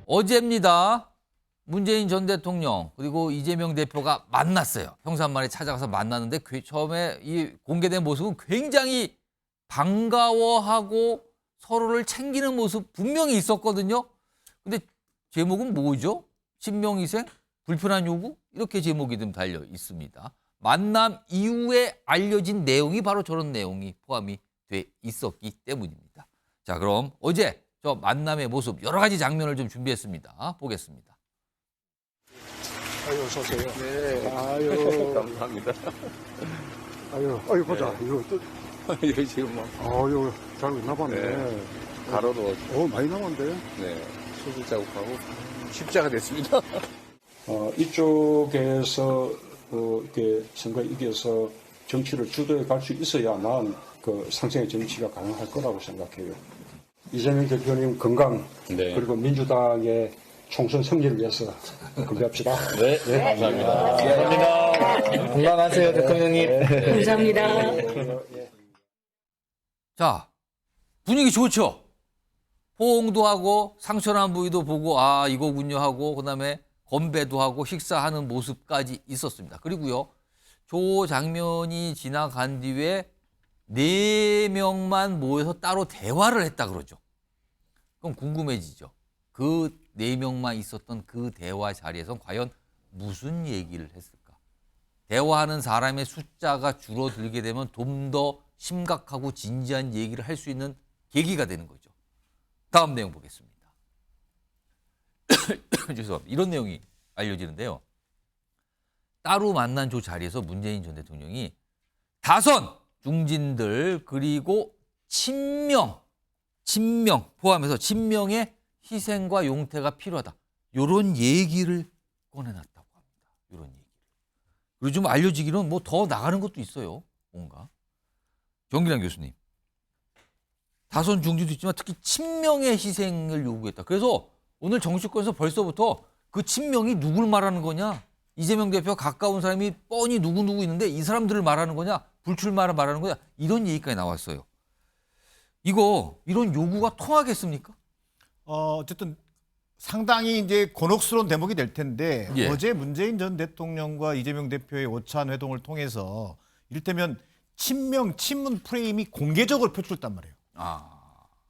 어제입니다. 문재인 전 대통령 그리고 이재명 대표가 만났어요. 평산만에 찾아가서 만났는데 처음에 이 공개된 모습은 굉장히 반가워하고 서로를 챙기는 모습 분명히 있었거든요. 근데 제목은 뭐죠? 친명희생? 불편한 요구? 이렇게 제목이 좀 달려 있습니다. 만남 이후에 알려진 내용이 바로 저런 내용이 포함이 돼 있었기 때문입니다. 자, 그럼 어제 저 만남의 모습 여러 가지 장면을 좀 준비했습니다. 보겠습니다. 아유, 어서오세요. 네. 아유, 감사합니다. 아유, 보자. 네. 이거 또, 여기 지금 뭐, 아유, 잘 남았네. 네. 가로도, 많이 남았는데? 네, 수술 자국하고 십자가 됐습니다. 이쪽에서, 이렇게 선거에 이겨서 정치를 주도해 갈 수 있어야만 그 상생의 정치가 가능할 거라고 생각해요. 이재명 대표님 건강, 네. 그리고 민주당의 총선 승리를 위해서 건배합시다. 네, 감사합니다. 감사합니다. 건강하세요, 대통령님. 감사합니다. 자, 분위기 좋죠? 포옹도 하고 상처난 부위도 보고 아 이거군요 하고 그다음에 건배도 하고 식사하는 모습까지 있었습니다. 그리고요. 저 장면이 지나간 뒤에 4명만 모여서 따로 대화를 했다 그러죠. 그럼 궁금해지죠. 그 4명만 있었던 그 대화 자리에서 과연 무슨 얘기를 했을까? 대화하는 사람의 숫자가 줄어들게 되면 좀 더 심각하고 진지한 얘기를 할 수 있는 계기가 되는 거죠. 다음 내용 보겠습니다. 죄송합니다. 이런 내용이 알려지는데요. 따로 만난 저 자리에서 문재인 전 대통령이 다선 중진들 그리고 친명 포함해서 친명의 희생과 용태가 필요하다. 이런 얘기를 꺼내놨다고 합니다. 이런 얘기를. 그리고 좀 알려지기로는 뭐 더 나가는 것도 있어요. 뭔가. 정기란 교수님. 다선 중진도 있지만 특히 친명의 희생을 요구했다. 그래서 오늘 정치권에서 벌써부터 그 친명이 누굴 말하는 거냐? 이재명 대표와 가까운 사람이 뻔히 누구 있는데 이 사람들을 말하는 거냐? 불출마를 말하는 거냐? 이런 얘기까지 나왔어요. 이런 요구가 통하겠습니까? 어쨌든 상당히 이제 곤혹스러운 대목이 될 텐데 예. 어제 문재인 전 대통령과 이재명 대표의 오찬 회동을 통해서 이를테면 친명, 친문 프레임이 공개적으로 표출됐단 말이에요.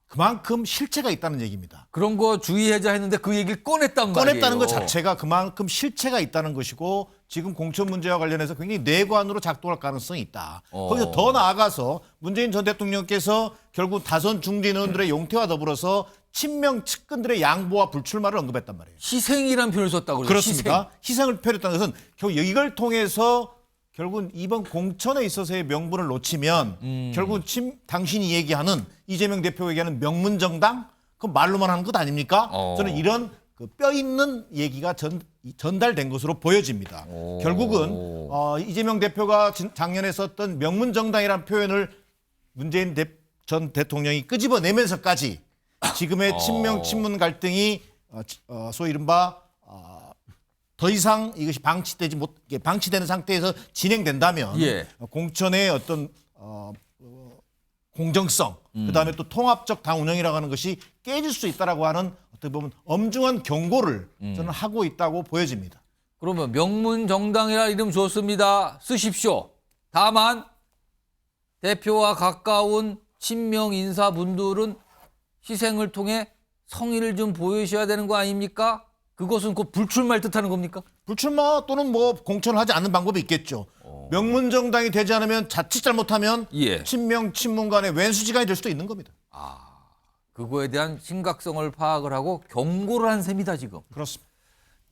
그만큼 실체가 있다는 얘기입니다. 그런 거 주의하자 했는데 그 얘기를 꺼냈단 말이에요. 꺼냈다는 것 자체가 그만큼 실체가 있다는 것이고 지금 공천 문제와 관련해서 굉장히 내관으로 작동할 가능성이 있다. 거기서 더 나아가서 문재인 전 대통령께서 결국 다선 중진 의원들의 용태와 더불어서 친명 측근들의 양보와 불출마를 언급했단 말이에요. 희생이란 표현을 썼다고 그러죠. 그렇습니다. 희생을 표현했다는 것은 결국 이걸 통해서 결국은 이번 공천에 있어서의 명분을 놓치면 결국은 당신이 얘기하는 이재명 대표가 얘기하는 명문정당? 그 말로만 하는 것 아닙니까? 저는 이런 그 뼈 있는 얘기가 전달된 것으로 보여집니다. 결국은 이재명 대표가 작년에 썼던 명문정당이라는 표현을 문재인 전 대통령이 끄집어내면서까지 지금의 친명 친문 갈등이 소위 이른바 더 이상 이것이 방치되는 상태에서 진행된다면 예. 공천의 어떤 공정성, 그다음에 또 통합적 당 운영이라고 하는 것이 깨질 수 있다라고 하는 어떻게 보면 엄중한 경고를 저는 하고 있다고 보여집니다. 그러면 명문정당이라 이름 좋습니다. 쓰십시오. 다만 대표와 가까운 친명 인사분들은 희생을 통해 성의를 좀 보여주셔야 되는 거 아닙니까? 그것은 곧 불출마를 뜻하는 겁니까? 불출마 또는 뭐 공천을 하지 않는 방법이 있겠죠. 명문정당이 되지 않으면 자칫 잘못하면 예. 친명 친문 간의 왼수지간이 될 수도 있는 겁니다. 그거에 대한 심각성을 파악을 하고 경고를 한 셈이다 지금. 그렇습니다.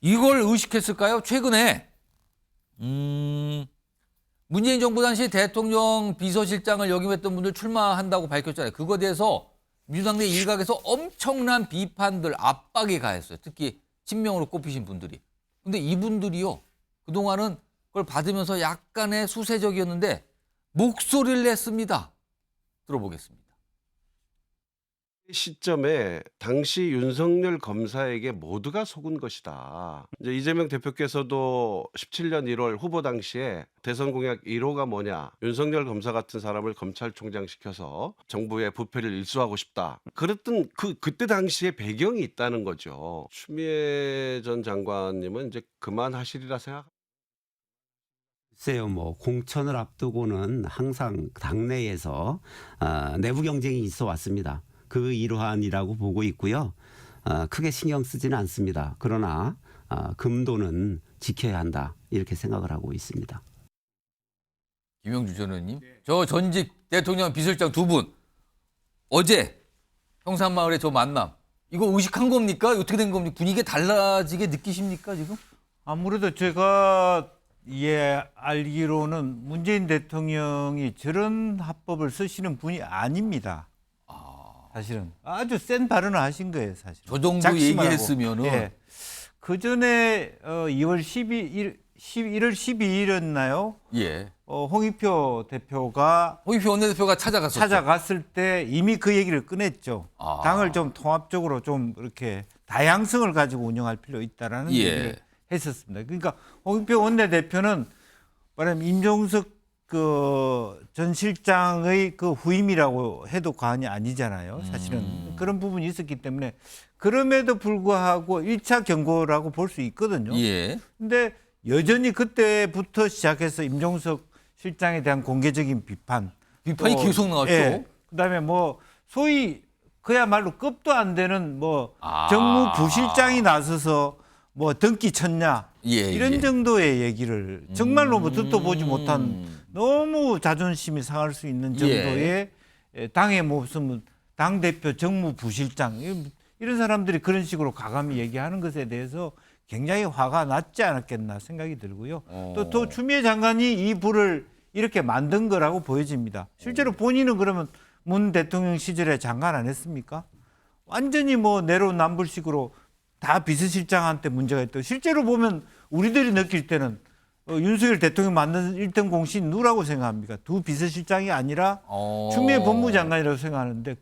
이걸 의식했을까요? 최근에 문재인 정부 당시 대통령 비서실장을 역임했던 분들 출마한다고 밝혔잖아요. 그거에 대해서 민주당 내 일각에서 엄청난 비판들, 압박이 가했어요. 특히 친명으로 꼽히신 분들이. 근데 이분들이요. 그동안은 그걸 받으면서 약간의 수세적이었는데 목소리를 냈습니다. 들어보겠습니다. 시점에 당시 윤석열 검사에게 모두가 속은 것이다. 이제 이재명 대표께서도 17년 1월 후보 당시에 대선 공약 1호가 뭐냐, 윤석열 검사 같은 사람을 검찰총장 시켜서 정부의 부패를 일소하고 싶다. 그랬던 그때 당시에 배경이 있다는 거죠. 추미애 전 장관님은 이제 그만하시리라 생각. 글쎄요, 뭐 공천을 앞두고는 항상 당내에서 내부 경쟁이 있어 왔습니다. 그 일환이라고 보고 있고요. 크게 신경 쓰지는 않습니다. 그러나 금도는 지켜야 한다 이렇게 생각을 하고 있습니다. 김영주 전 의원님, 저 전직 대통령 비서실장 두 분 어제 평산마을의 저 만남 이거 의식한 겁니까? 어떻게 된 겁니까? 분위기가 달라지게 느끼십니까 지금? 아무래도 제가 알기로는 문재인 대통령이 저런 합법을 쓰시는 분이 아닙니다. 사실은 아주 센 발언을 하신 거예요, 사실. 저 정도 작심하라고. 얘기했으면은 예. 그 전에 2월 11일 1월 12일이었나요? 예. 홍익표 대표가 홍익표 원내대표가 찾아갔었죠. 찾아갔을 때 이미 그 얘기를 꺼냈죠. 아. 당을 좀 통합적으로 좀 이렇게 다양성을 가지고 운영할 필요 있다라는 예. 얘기를 했었습니다. 그러니까 홍익표 원내대표는 말하자면 임종석 전 실장의 그 후임이라고 해도 과언이 아니잖아요. 사실은 그런 부분이 있었기 때문에 그럼에도 불구하고 1차 경고라고 볼 수 있거든요. 예. 근데 여전히 그때부터 시작해서 임종석 실장에 대한 공개적인 비판이 비판이 계속 나왔죠. 예, 그다음에 뭐 소위 그야말로 급도 안 되는 뭐 아. 정무부실장이 나서서 뭐 등기 쳤냐 예, 이런 예. 정도의 얘기를 정말로 뭐 듣도 보지 못한 너무 자존심이 상할 수 있는 정도의 당의 모습은 당대표 정무부실장 이런 사람들이 그런 식으로 과감히 얘기하는 것에 대해서 굉장히 화가 났지 않았겠나 생각이 들고요. 또 추미애 장관이 이 부를 이렇게 만든 거라고 보여집니다. 실제로 본인은 그러면 문 대통령 시절에 장관 안 했습니까? 완전히 뭐 내로남불식으로 다 비서실장한테 문제가 있다. 실제로 보면 우리들이 느낄 때는 윤석열 대통령 만든 1등 공신 누구라고 생각합니까? 두 비서실장이 아니라 추미애 법무장관이라고 생각하는데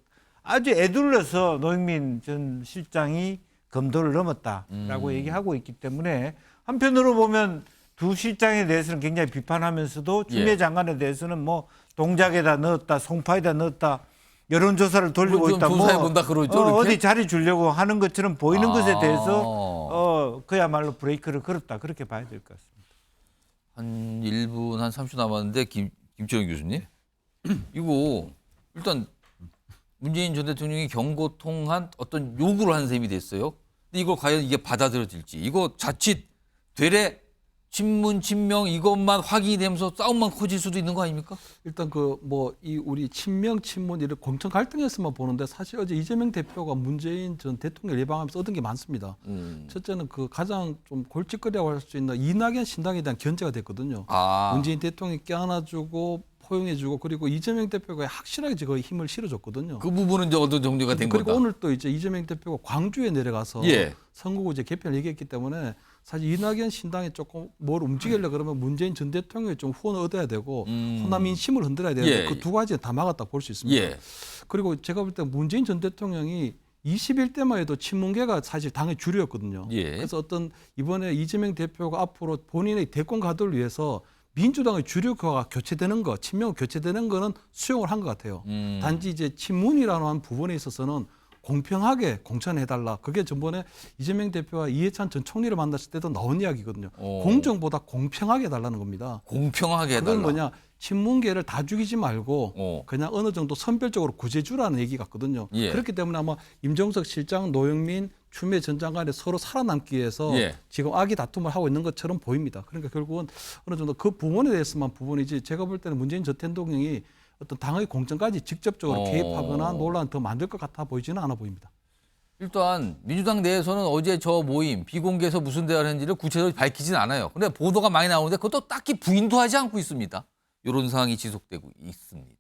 아주 애둘러서 노영민 전 실장이 검도를 넘었다라고 얘기하고 있기 때문에 한편으로 보면 두 실장에 대해서는 굉장히 비판하면서도 추미애 예. 장관에 대해서는 뭐 동작에다 넣었다, 송파에다 넣었다, 여론조사를 돌리고 좀 있다, 조사해본다 그러죠, 이렇게? 어디 자리 주려고 하는 것처럼 보이는 것에 대해서 그야말로 브레이크를 걸었다 그렇게 봐야 될 것 같습니다. 한 1분 한 30초 남았는데 김철영 교수님 이거 일단 문재인 전 대통령이 경고 통한 어떤 요구를 한 셈이 됐어요. 근데 이걸 과연 이게 받아들여질지 이거 자칫 되레 친문 친명 이것만 확인이 되면서 싸움만 커질 수도 있는 거 아닙니까? 일단 우리 친명 친문 이런 공천 갈등에서만 보는데 사실 어제 이재명 대표가 문재인 전 대통령 예방하면서 얻은 게 많습니다. 첫째는 그 가장 좀 골칫거리라고 할 수 있는 이낙연 신당에 대한 견제가 됐거든요. 문재인 대통령이 껴안아주고 포용해주고 그리고 이재명 대표가 확실하게 거의 힘을 실어줬거든요. 그 부분은 이제 어느 정리가 된 그리고 거다. 오늘 또 이제 이재명 대표가 광주에 내려가서 예. 선거구제 개편을 얘기했기 때문에 사실 이낙연 신당이 조금 뭘 움직이려고 그러면 문재인 전 대통령이 좀 후원을 얻어야 되고 호남 민심을 흔들어야 되는데 예. 그 두 가지는 다 막았다 볼 수 있습니다. 예. 그리고 제가 볼 때 문재인 전 대통령이 21대만 해도 친문계가 사실 당의 주류였거든요. 예. 그래서 어떤 이번에 이재명 대표가 앞으로 본인의 대권 가도를 위해서 민주당의 주류가 교체되는 거, 친명 교체되는 거는 수용을 한 것 같아요. 단지 이제 친문이라는 부분에 있어서는 공평하게 공천해달라. 그게 전번에 이재명 대표와 이해찬 전 총리를 만났을 때도 나온 이야기거든요. 공정보다 공평하게 해달라는 겁니다. 공평하게 해달라. 그건 뭐냐, 친문계를 다 죽이지 말고 그냥 어느 정도 선별적으로 구제주라는 얘기 같거든요. 예. 그렇기 때문에 아마 임종석 실장, 노영민, 추미애 전 장관이 서로 살아남기 위해서 예. 지금 악의 다툼을 하고 있는 것처럼 보입니다. 그러니까 결국은 어느 정도 그 부분에 대해서만 부분이지 제가 볼 때는 문재인 전 대통령이 어떤 당의 공천까지 직접적으로 개입하거나 논란을 더 만들 것 같아 보이지는 않아 보입니다. 일단 민주당 내에서는 어제 저 모임 비공개에서 무슨 대화를 했는지를 구체적으로 밝히진 않아요. 근데 보도가 많이 나오는데 그것도 딱히 부인도 하지 않고 있습니다. 이런 상황이 지속되고 있습니다.